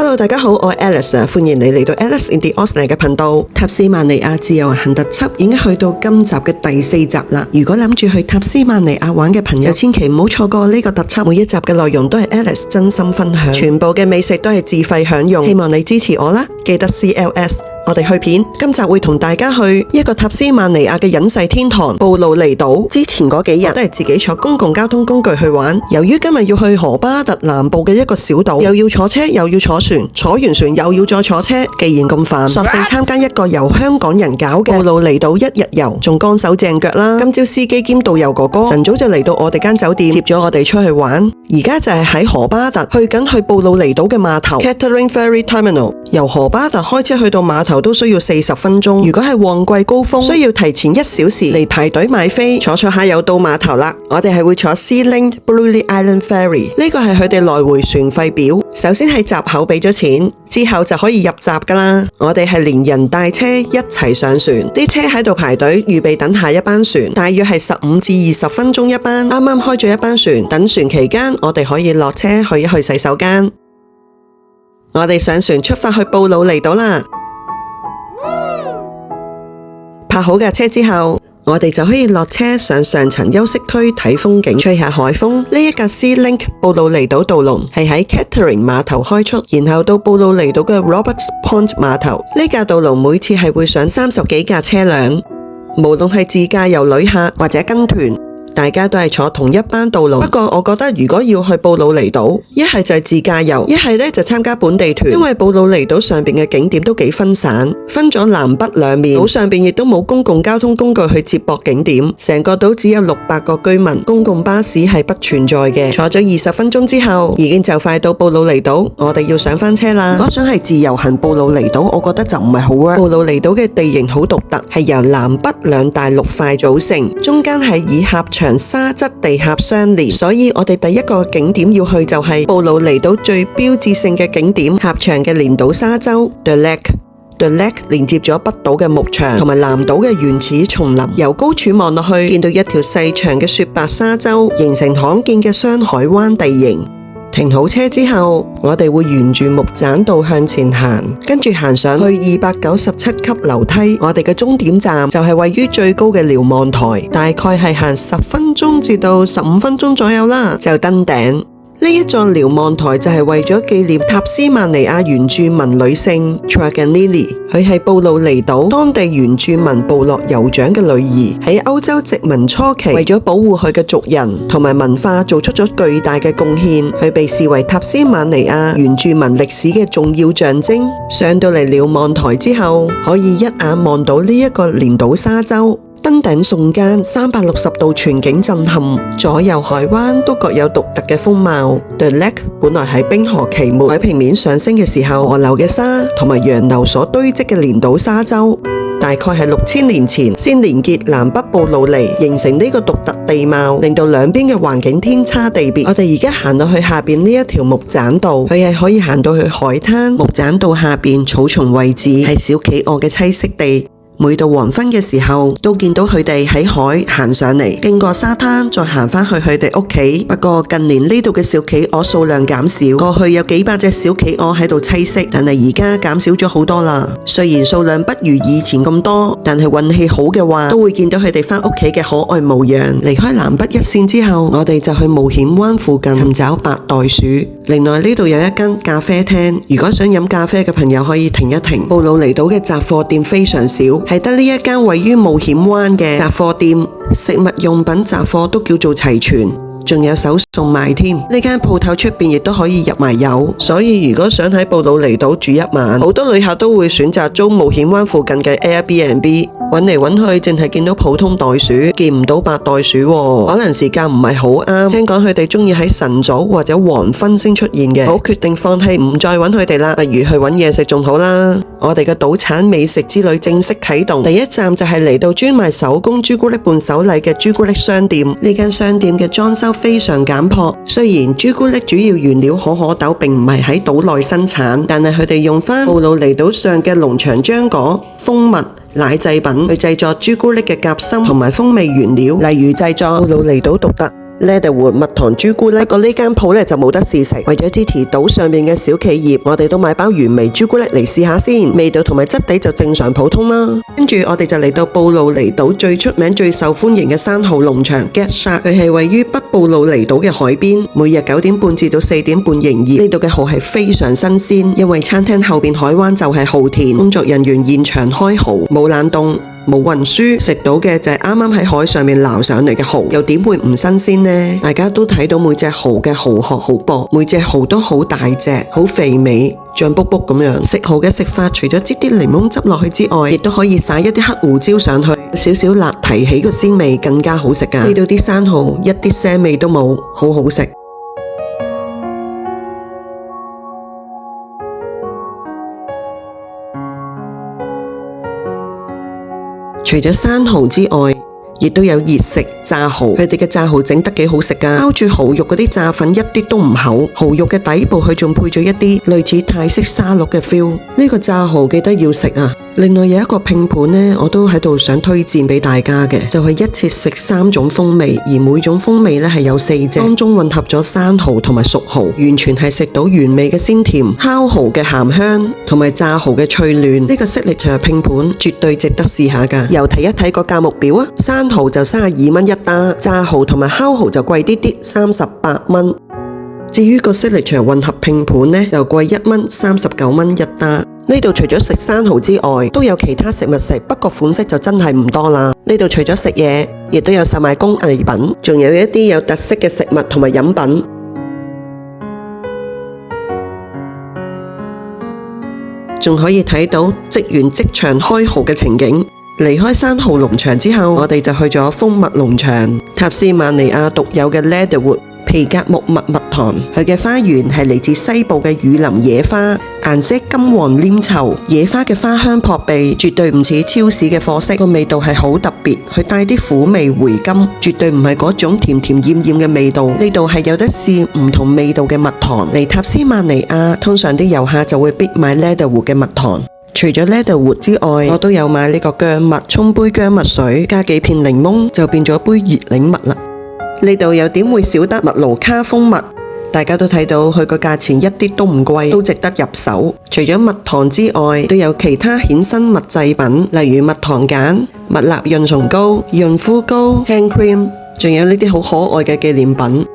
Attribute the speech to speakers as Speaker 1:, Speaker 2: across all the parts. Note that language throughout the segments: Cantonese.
Speaker 1: Hello， 大家好，我係 Alice， 歡迎你嚟到 Alice in the Austin 嘅頻道。塔斯曼尼亞自由行特輯已經去到今集嘅第4集啦。如果諗住去塔斯曼尼亞玩嘅朋友，千祈唔好錯過呢個特輯。每一集嘅內容都係 Alice 真心分享，全部嘅美食都係自費享用。希望你支持我啦，記得 CLS。我哋去片，今集會同大家去一個塔斯曼尼亞嘅隱世天堂布魯尼島。之前嗰幾日都係自己坐公共交通工具去玩。由於今日要去荷巴特南部嘅一個小島，又要坐車又要坐船，坐完船又要再坐車，既然咁煩，索性參加一個由香港人搞嘅布魯尼島一日遊，仲乾手淨腳啦。今朝司機兼導遊哥哥晨早就嚟到我哋間酒店，接咗我哋出去玩。而家就係喺荷巴特去緊去布魯尼島嘅碼頭 Catering Ferry Terminal。由荷巴特開車去到碼頭都需要40分鐘，如果係旺季高峰，需要提前1小時嚟排隊買飛。坐下又到碼頭啦。我哋係會坐 Sea-Link Brulee Island Ferry， 呢個係佢哋來回船費表。首先喺閘口俾咗錢，之後就可以入閘噶啦。我哋係連人帶車一齊上船，啲車喺度排隊預備等下一班船，大約係15至20分鐘一班。啱啱開咗一班船，等船期間我哋可以落車去一去洗手間。我哋上船出發去布魯尼島啦。泊好架車之後，我哋就可以落車上上層休息區睇風景，吹下海風。呢一架 Sea-Link 布魯尼島渡輪係喺 Catering 碼頭開出，然後到布魯尼島嘅 Roberts Point 碼頭。呢架渡輪每次係會上30幾架車輛，無論係自駕遊旅客或者跟團，大家都係坐同一班渡輪。不過我覺得如果要去布魯尼島，一係就係自駕遊，一係呢就參加本地團。因為布魯尼島上邊嘅景點都幾分散，分咗南北兩面，島上邊亦都冇公共交通工具去接駁景點，成個島只有600個居民，公共巴士係不存在嘅。坐咗20分鐘之後，已經就快到布魯尼島，我哋要上返車啦。如果想係自由行布魯尼島，我覺得就唔係好啊。布魯尼島嘅地形好獨特，係由南北兩大陸塊組成，中間係以狹長沙質地峽相連，所以我哋第一個景點要去就係布魯尼島最標誌性嘅景點——狹長嘅連島沙洲 The Lake。The Lake 連接咗北島嘅牧場同埋南島嘅原始叢林，由高處望落去，見到一條細長嘅雪白沙洲，形成罕見嘅雙海灣地形。停好車之後，我哋會沿住木棧道向前行，跟住行上去297級樓梯。我哋嘅終點站就係位於最高嘅瞭望台，大概係行10分鐘至到15分鐘左右啦，就登頂。呢一座瞭望台就係為咗紀念塔斯曼尼亞原住民女性 Truganini， 佢係布魯尼島當地原住民部落酋長嘅女兒，喺歐洲殖民初期為咗保護佢嘅族人同埋文化做出咗巨大嘅貢獻，佢被視為塔斯曼尼亞原住民歷史嘅重要象徵。上到嚟瞭望台之後，可以一眼望到呢一個連島沙洲。登頂瞬間360度全景震撼，左右海灣都各有獨特嘅風貌。The Lake 本來喺冰河期末海平面上升嘅時候，河流嘅沙同埋洋流所堆積嘅連島沙洲，大概係6000年前先連結南北布魯尼，形成呢個獨特地貌，令到兩邊嘅環境天差地別。我哋而家行到去下邊呢一條木棧道，佢係可以行到去海灘。木棧道下邊草叢位置係小企鵝嘅棲息地。每到黃昏嘅時候，都見到佢哋喺海行上嚟，經過沙灘，再行返去佢哋屋企。不過近年呢度嘅小企鵝數量減少，過去有幾百隻小企鵝喺度棲息，但係而家減少咗好多啦。雖然數量不如以前咁多，但係運氣好嘅話，都會見到佢哋返屋企嘅可愛模樣。離開南北一線之後，我哋就去冒險灣附近尋找白袋鼠。另外呢度有一間咖啡廳，如果想飲咖啡嘅朋友可以停一停。布魯尼島嘅雜貨店非常少，係得呢一間位於冒險灣嘅雜貨店，食物用品雜貨都叫做齊全，仲有手送賣添。呢間鋪頭出邊亦都可以入埋油，所以如果想喺布魯尼島住一晚，好多旅客都會選擇租冒險灣附近嘅 Airbnb。揾嚟揾去，淨係見到普通袋鼠，見唔到白袋鼠喎。可能時間唔係好啱，聽講佢哋中意喺晨早或者黃昏先出現嘅。好，決定放棄，唔再揾佢哋啦，不如去揾嘢食仲好啦。我哋嘅島產美食之旅正式啟動，第一站就係嚟到專賣手工朱古力伴手禮嘅朱古力商店。呢間商店嘅裝修非常簡樸，雖然朱古力主要原料可可豆並唔係喺島內生產，但係佢哋用返布魯尼島上嘅農場漿果、蜂蜜、奶製品去製作朱古力嘅夾心同埋風味原料，例如製作布魯尼島獨特 Leatherwood 蜜糖朱古力。不過呢間鋪咧就冇得試食，為咗支持島上面嘅小企業，我哋都買包原味朱古力嚟試下先，味道同埋質地就正常普通啦。跟住我哋就嚟到布魯尼島最出名、最受歡迎嘅生蠔農場 Get Shark， 佢係位於北布魯尼島嘅海邊，每日9點半至到4點半營業。呢度嘅蠔係非常新鮮，因為餐廳後邊海灣就係蠔田，工作人員現場開蠔，冇冷凍。冇運輸，食到嘅就係啱啱喺海上面撈上嚟嘅蠔，又點會唔新鮮呢？大家都睇到每隻蠔嘅蠔殼好薄，每隻蠔都好大隻，好肥美，脹卜卜咁樣。食蠔嘅食法，除咗擠啲檸檬汁落去之外，亦都可以撒一啲黑胡椒上去，少少辣提起個鮮味，更加好食㗎。呢度啲生蠔一啲腥味都冇，好好食。除咗生蠔之外，亦都有熱食炸蠔，佢哋嘅炸蠔整得幾好食㗎，包住蠔肉嗰啲炸粉一啲都唔厚，蠔肉嘅底部佢仲配咗一啲類似泰式沙律嘅 feel。呢個炸蠔記得要食啊！另外有一個拼盤呢，我都喺度想推薦俾大家嘅，就係一次食3種風味，而每種風味呢係有4隻，當中混合咗生蠔同埋熟蠔，完全係食到原味嘅鮮甜、烤蠔嘅鹹香同埋炸蠔嘅脆嫩。呢個 signature 拼盤絕對值得試下㗎。又睇一睇個價目表啊，生蠔就32蚊一打，炸蠔同埋烤蠔就貴啲啲，38蚊。至於個 signature 混合拼盤呢，就貴1蚊，39蚊一打。呢度除咗食生蠔之外，都有其他食物食，不過款式就真係唔多啦。呢度除咗食嘢，亦都有售賣工藝品，仲有一啲有特色嘅食物同埋飲品。仲可以睇到職員即場開蠔嘅情景。離開生蠔農場之後，我哋就去咗蜂蜜農場，塔斯曼尼亞獨有嘅 Leatherwood 皮革木蜜蜜糖。佢嘅花園係嚟自西部嘅雨林野花，顏色金黃黏稠，野花嘅花香撲鼻，絕對唔似超市嘅貨色，個味道係好特別，佢帶啲苦味回甘，絕對唔係嗰種甜甜厭厭嘅味道。呢度係有得試唔同味道嘅蜜糖。嚟塔斯曼尼亞，通常啲遊客就會必買 Leatherwood 嘅蜜糖。除咗 Leatherwood 之外，我都有買呢個薑蜜，沖杯薑蜜水，加幾片檸檬，就變咗杯熱檸蜜啦。呢度又點會少得麥盧卡蜂蜜？大家都睇到佢個價錢一啲都唔貴，都值得入手。除咗蜜糖之外，都有其他衍生蜜製品，例如蜜糖鹼、蜜蠟潤唇膏、潤膚膏、hand cream， 仲有呢啲好可愛嘅紀念品。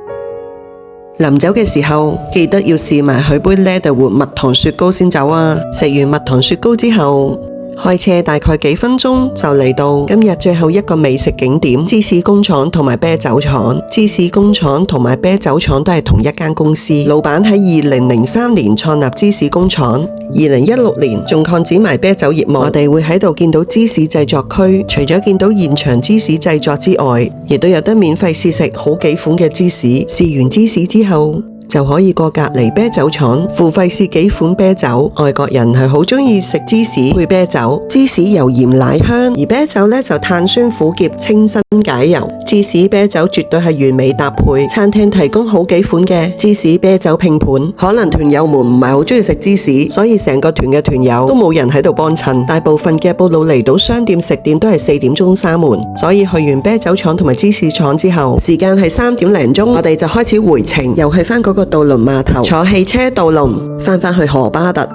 Speaker 1: 臨走嘅時候，記得要試埋佢杯 Leatherwood 蜜糖雪糕先走啊！食完蜜糖雪糕之後，開車大概幾分鐘就嚟到今日最後一個美食景點——芝士工廠同埋啤酒廠。芝士工廠同埋啤酒廠都係同一間公司，老闆喺2003年創立芝士工廠，2016年仲擴展埋啤酒業務。我哋會喺度見到芝士製作區，除咗見到現場芝士製作之外，亦都有得免費試食好幾款嘅芝士。試完芝士之後，就可以過隔離啤酒廠付費試幾款啤酒。外國人係好鍾意食芝士配啤酒，芝士油鹽奶香，而啤酒呢就碳酸苦澀清新解油。芝士啤酒絕對係完美搭配。餐廳提供好幾款嘅芝士啤酒拼盤。可能團友們唔係好鍾意食芝士，所以成個團嘅團友都冇人喺度幫襯。大部分嘅布魯尼島商店食店都係4點鐘閂門，所以去完啤酒廠同埋芝士廠之後，時間係3點零鐘，我哋就開始回程，又去返嗰個渡輪碼頭，坐汽車渡輪返去荷巴特。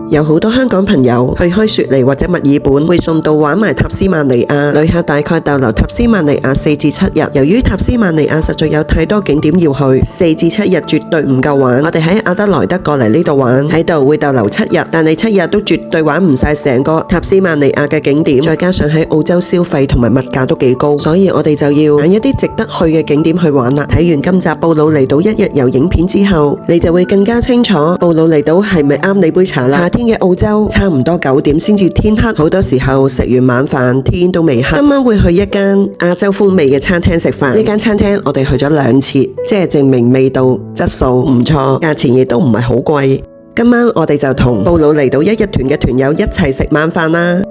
Speaker 1: 有好多香港朋友去開雪梨或者墨爾本，會順道玩埋塔斯曼尼亞。旅客大概逗留塔斯曼尼亞4至7日。由於塔斯曼尼亞實在有太多景點要去，4至7日絕對唔夠玩。我哋喺阿德萊德過嚟呢度玩，喺度會逗留7日，但係7日都絕對玩唔晒成個塔斯曼尼亞嘅景點。再加上喺澳洲消費同埋物價都幾高，所以我哋就要揀一啲值得去嘅景點去玩啦。睇完今集布魯尼島1日遊影片之後，你就會更加清楚布魯尼島係咪啱你杯茶啦。天嘅澳洲差唔多9點先至天黑，好多時候食完晚飯天都未黑。今晚會去一間亞洲風味嘅餐廳食飯，呢間餐廳我哋去咗2次，即係證明味道質素唔錯，價錢亦都唔係好貴。今晚我哋就同布魯尼島1日團嘅團友一齊食晚飯啦。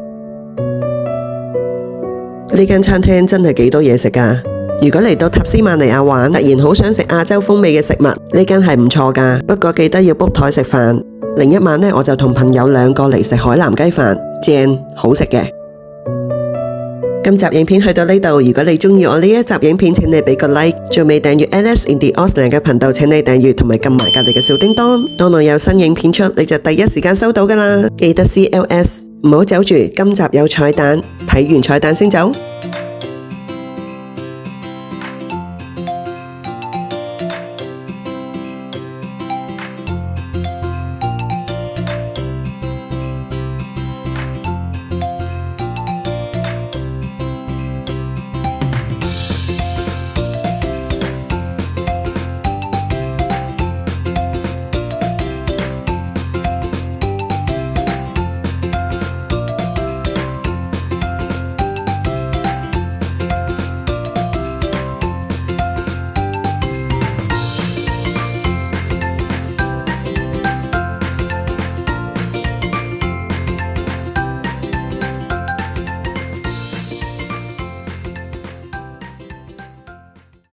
Speaker 1: 呢間餐廳真係幾多嘢食㗎。如果嚟到塔斯曼尼亞玩，突然好想食亞洲風味嘅食物，呢間係唔錯㗎。不過記得要 book 台食飯。另一晚呢，我就同朋友2個嚟食海南雞飯，正好食嘅。今集影片去到呢度，如果你鍾意我呢一集影片，請你俾個 like， 仲未訂閱 Alice in the Ausland 嘅頻道，請你訂閱同埋撳埋隔籬嘅小叮當，當我有新影片出，你就第一時間收到㗎啦。記得 CLS，唔好走住，今集有彩蛋，睇完彩蛋先走。